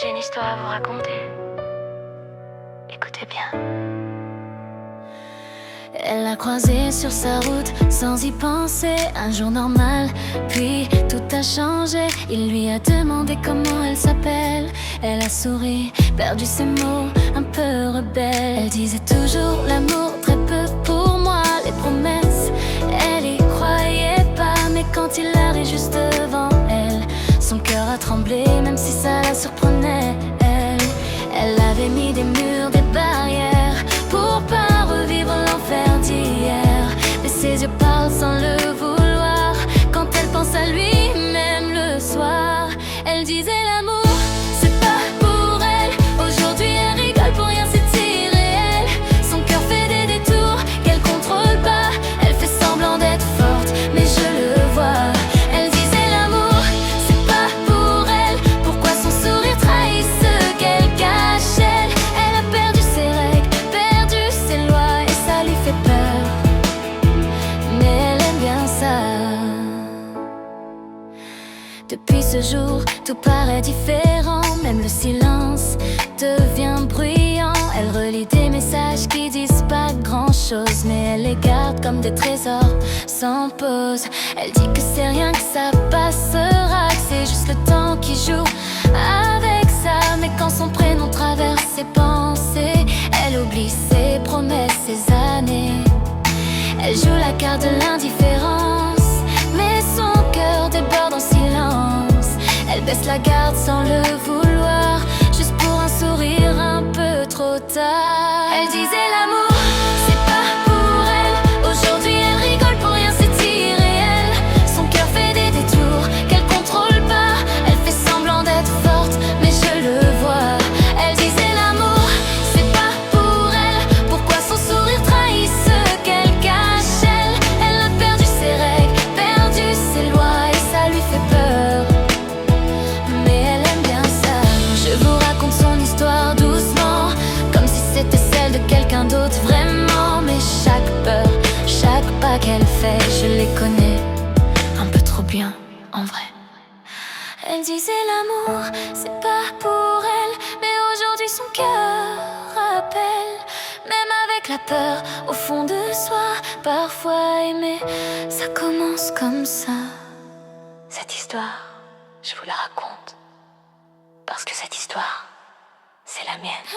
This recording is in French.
J'ai une histoire à vous raconter. Écoutez bien. Elle l'a croisé sur sa route sans y penser, un jour normal, puis tout a changé. Il lui a demandé comment elle s'appelle. Elle a souri, perdu ses mots, un peu rebelle. Elle disait toujours l'amour, très peu pour moi. Les promesses, elle y croyait pas. Mais quand il arrive juste devant elle, son cœur a tremblé, même si ça la surprenait. Elle avait mis des murs, des barrières pour pas revivre l'enfer d'hier. Mais ses yeux parlent sans le vouloir. Quand elle pense à lui, même le soir, elle disait l'amour, c'est pas pour elle. Aujourd'hui elle rigole pour rien, c'est irréel. Son cœur fait des détours qu'elle contrôle pas. Elle fait semblant d'être forte, mais je le vois. Elle disait l'amour, c'est pas pour elle. Pourquoi son sourire trahit ce qu'elle cache? Elle a perdu ses règles, perdu ses lois, et ça lui fait peur. Mais elle aime bien ça. Depuis ce jour, tout paraît différent. Même le silence devient bruyant. Elle relit des messages qui disent pas grand-chose, mais elle les garde comme des trésors sans pause. Elle dit que c'est rien, que ça passera, que c'est juste le temps qui joue avec ça. Mais quand son prénom traverse ses pensées, elle oublie ses promesses, ses années. Elle joue la carte de l'indifférence, mais son cœur déborde en silence. Elle baisse la garde sans le vouloir, juste pour un sourire un peu trop tard. Elle disait l'amour, c'est pas pour elle. Aujourd'hui elle rigole pour rien, c'est irréel. Son cœur fait des détours qu'elle contrôle pas. Elle fait semblant d'être forte, mais je le vois. Elle disait l'amour, c'est pas pour elle. Pourquoi son sourire trahit ce qu'elle cache? Elle a perdu ses règles, perdu ses lois, et ça lui fait peur. Mais elle aime bien ça. Je vous raconte son histoire doucement, comme si c'était celle de quelqu'un d'autre vraiment. Mais chaque peur, chaque pas qu'elle fait, je les connais un peu trop bien en vrai. Elle disait l'amour, c'est pas pour elle, mais aujourd'hui son cœur rappelle. Même avec la peur au fond de soi, parfois aimer, ça commence comme ça. Cette histoire, je vous la raconte parce que cette histoire, c'est la mienne.